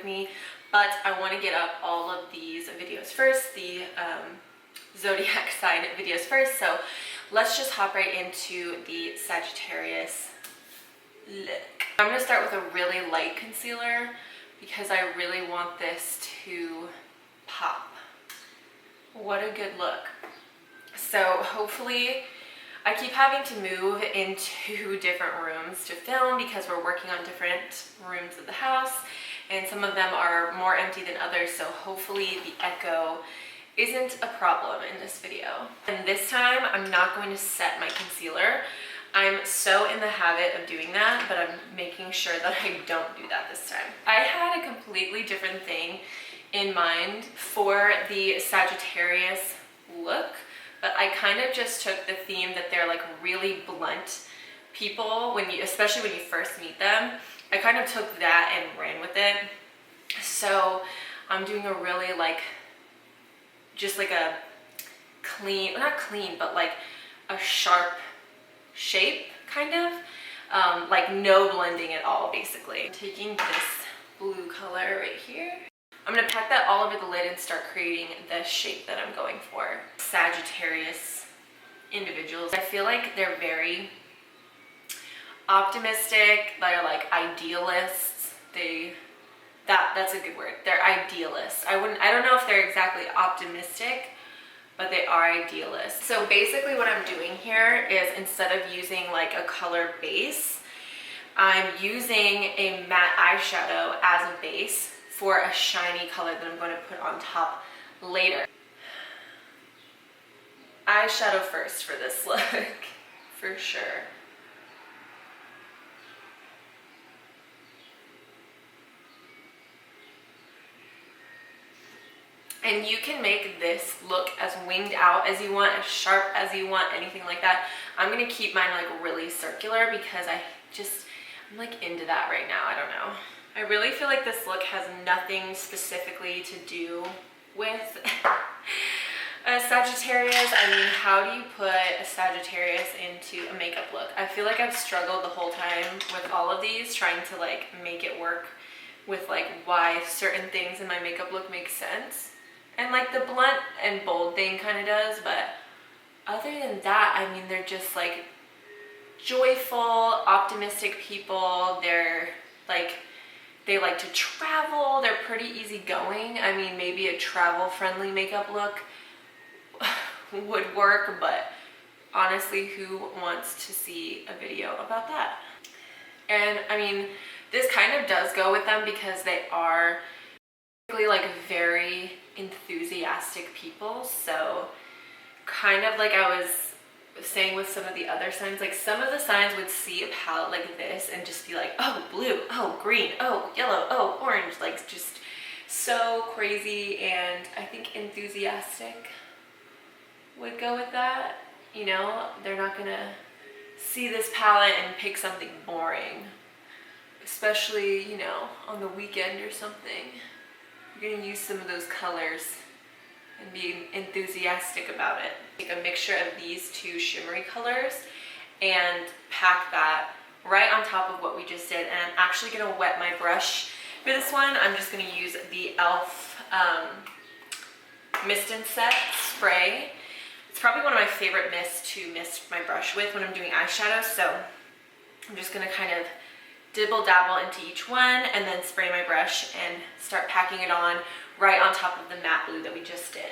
with me, but I want to get up all of these videos first, the zodiac sign videos first. So let's just hop right into the Sagittarius look. I'm going to start with a really light concealer because I really want this to pop. What a good look. So hopefully, I keep having to move into different rooms to film because we're working on different rooms of the house, and some of them are more empty than others, so hopefully the echo isn't a problem in this video. And this time, I'm not going to set my concealer. I'm so in the habit of doing that, but I'm making sure that I don't do that this time. I had a completely different thing in mind for the Sagittarius look, but I kind of just took the theme that they're like really blunt people, especially when you first meet them. I kind of took that and ran with it. So I'm doing a really just like a clean, not clean, but like a sharp shape kind of, like no blending at all basically. I'm taking this blue color right here. I'm going to pack that all over the lid and start creating the shape that I'm going for. Sagittarius individuals, I feel like they're very optimistic. They're like idealists. That's a good word. They're idealists. I don't know if they're exactly optimistic, but they are idealists. So basically what I'm doing here is, instead of using like a color base, I'm using a matte eyeshadow as a base for a shiny color that I'm going to put on top later. Eyeshadow first for this look, for sure. And you can make this look as winged out as you want, as sharp as you want, anything like that. I'm gonna keep mine like really circular because I'm like into that right now, I don't know. I really feel like this look has nothing specifically to do with a Sagittarius. I mean, how do you put a Sagittarius into a makeup look? I feel like I've struggled the whole time with all of these, trying to like make it work with like why certain things in my makeup look make sense. And like the blunt and bold thing kind of does, but other than that, I mean, they're just like joyful, optimistic people. They're like, they like to travel. They're pretty easygoing. I mean, maybe a travel-friendly makeup look would work, but honestly, who wants to see a video about that? And I mean, this kind of does go with them because they are like very enthusiastic people. So kind of like I was saying with some of the other signs, like some of the signs would see a palette like this and just be like, oh, blue, oh, green, oh, yellow, oh, orange, like just so crazy. And I think enthusiastic would go with that. You know, they're not gonna see this palette and pick something boring, especially, you know, on the weekend or something. You're gonna use some of those colors and be enthusiastic about it. Take a mixture of these two shimmery colors and pack that right on top of what we just did. And I'm actually gonna wet my brush for this one. I'm just gonna use the e.l.f. Mist and Set spray. It's probably one of my favorite mists to mist my brush with when I'm doing eyeshadow. So I'm just gonna kind of dibble dabble into each one and then spray my brush and start packing it on right on top of the matte blue that we just did.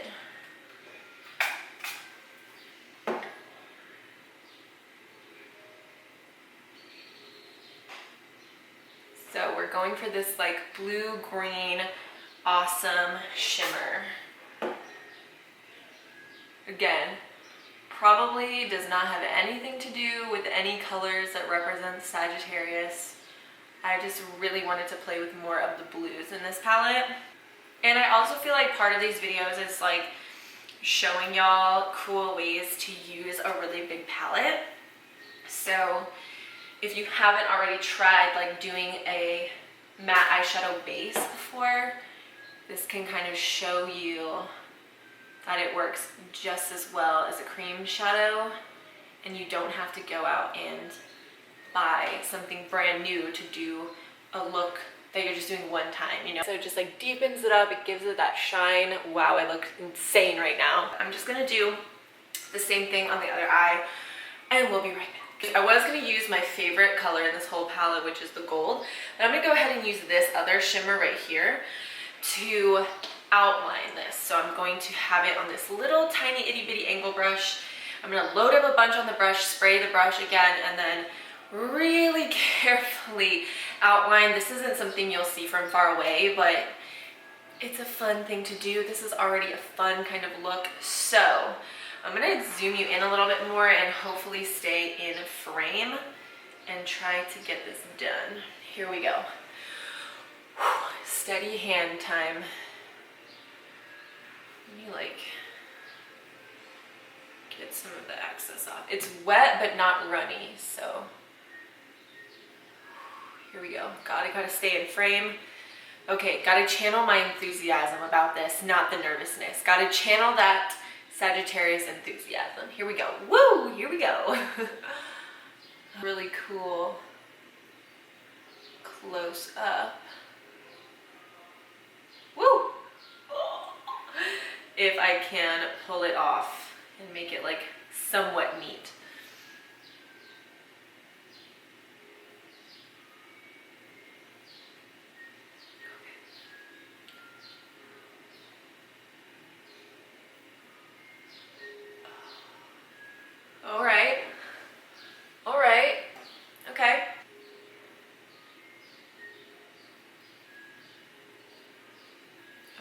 So we're going for this like blue-green awesome shimmer. Again, probably does not have anything to do with any colors that represent Sagittarius. I just really wanted to play with more of the blues in this palette. And I also feel like part of these videos is like showing y'all cool ways to use a really big palette. So if you haven't already tried like doing a matte eyeshadow base before, this can kind of show you that it works just as well as a cream shadow, and you don't have to go out and buy something brand new to do a look that you're just doing one time, you know? So it just like deepens it up, it gives it that shine. Wow, I look insane right now. I'm just gonna do the same thing on the other eye, and we'll be right back. I was gonna use my favorite color in this whole palette, which is the gold, but I'm gonna go ahead and use this other shimmer right here to outline this. So I'm going to have it on this little tiny itty bitty angle brush. I'm gonna load up a bunch on the brush, spray the brush again, and then really carefully outline. This isn't something you'll see from far away, but it's a fun thing to do. This is already a fun kind of look. So I'm gonna zoom you in a little bit more and hopefully stay in frame and try to get this done. Here we go. Steady hand time. Let me like get some of the excess off. It's wet but not runny, so here we go. Gotta stay in frame. Okay, gotta channel my enthusiasm about this, not the nervousness. Gotta channel that Sagittarius enthusiasm. Here we go. Woo! Here we go. Really cool. Close up. Woo! Oh. If I can pull it off and make it like somewhat neat. All right, okay.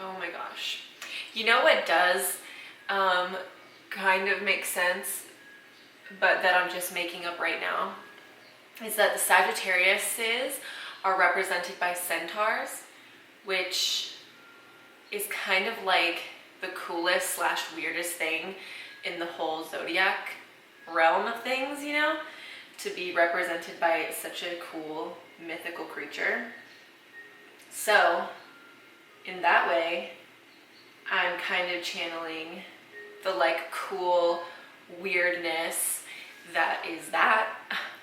Oh my gosh. You know what does kind of make sense, but that I'm just making up right now, is that the Sagittariuses are represented by centaurs, which is kind of like the coolest slash weirdest thing in the whole zodiac realm of things, you know, to be represented by such a cool mythical creature. So in that way, I'm kind of channeling the like cool weirdness that is that.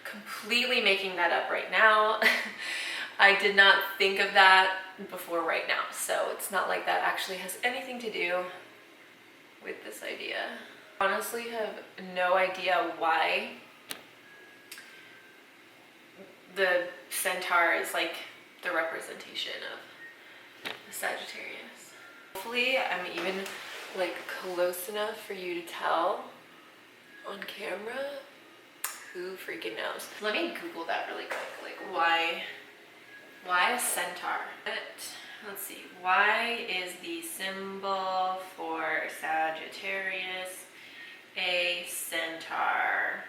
Completely making that up right now. I did not think of that before right now, so it's not like that actually has anything to do with this idea. Honestly have no idea why the centaur is like the representation of the Sagittarius. Hopefully I'm even like close enough for you to tell on camera. Who freaking knows? Let me Google that really quick. Like why a centaur? Let's see. Why is the symbol for Sagittarius a centaur?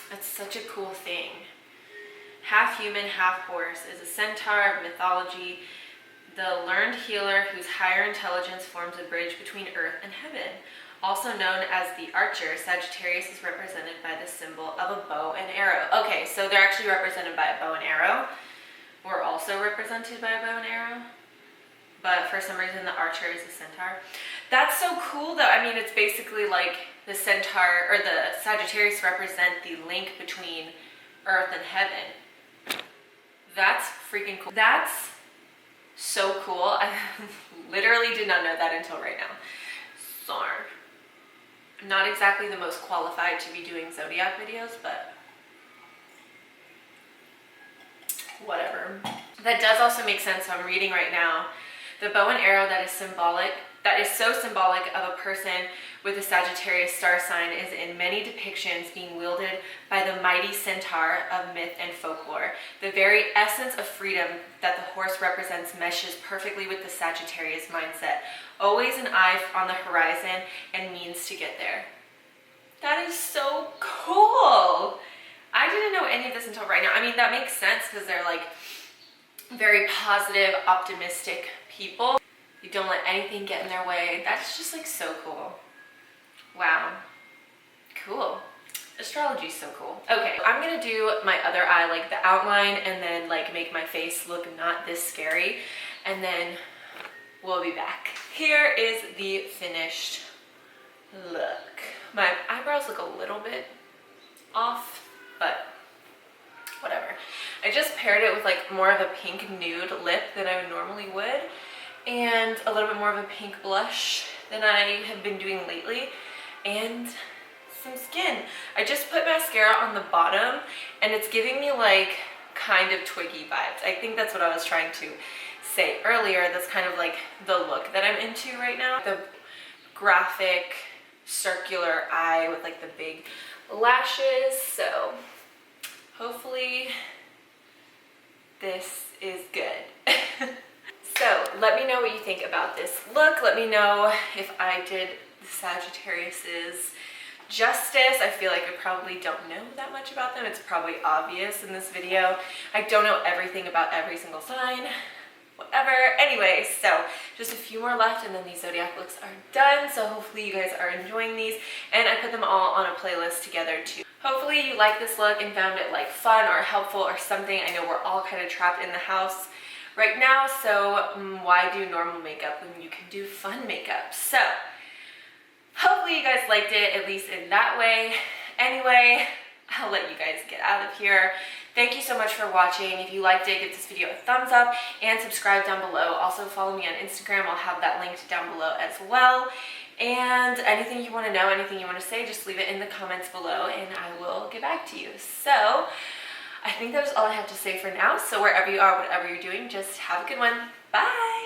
That's such a cool thing. Half human, half horse, is a centaur of mythology, the learned healer whose higher intelligence forms a bridge between earth and heaven. Also known as the archer, Sagittarius is represented by the symbol of a bow and arrow. Okay, so they're actually represented by a bow and arrow. We're also represented by a bow and arrow. But for some reason, the archer is a centaur. That's so cool, though. I mean, it's basically like the centaur, or the Sagittarius represent the link between earth and heaven. That's freaking cool. That's so cool. I literally did not know that until right now. Sorry. I'm not exactly the most qualified to be doing zodiac videos, but whatever. That does also make sense. So I'm reading right now. The bow and arrow that is so symbolic of a person with a Sagittarius star sign is in many depictions being wielded by the mighty centaur of myth and folklore. The very essence of freedom that the horse represents meshes perfectly with the Sagittarius mindset. Always an eye on the horizon and means to get there. That is so cool. I didn't know any of this until right now. I mean, that makes sense because they're like very positive, optimistic people. You don't let anything get in their way. That's just like so cool. Wow. Cool. Astrology is so cool. Okay, I'm gonna do my other eye, like the outline, and then like make my face look not this scary, and then we'll be back. Here is the finished look. My eyebrows look a little bit off, but whatever. I just paired it with like more of a pink nude lip than I normally would, and a little bit more of a pink blush than I have been doing lately, and some skin. I just put mascara on the bottom, and it's giving me like kind of twiggy vibes. I think that's what I was trying to say earlier. That's kind of like the look that I'm into right now. The graphic circular eye with like the big lashes. So hopefully this is good. So let me know what you think about this look. Let me know if I did the Sagittarius's justice. I feel like I probably don't know that much about them. It's probably obvious in this video. I don't know everything about every single sign. Whatever. Anyway, so just a few more left and then these zodiac looks are done. So hopefully you guys are enjoying these, and I put them all on a playlist together too. Hopefully you like this look and found it like fun or helpful or something. I know we're all kind of trapped in the house right now, so why do normal makeup when you can do fun makeup? So hopefully you guys liked it, at least in that way. Anyway, I'll let you guys get out of here. Thank you so much for watching. If you liked it, give this video a thumbs up and subscribe down below. Also follow me on Instagram. I'll have that linked down below as well. And anything you want to know, anything you want to say, just leave it in the comments below and I will get back to you. So I think that's all I have to say for now. So wherever you are, whatever you're doing, just have a good one. Bye.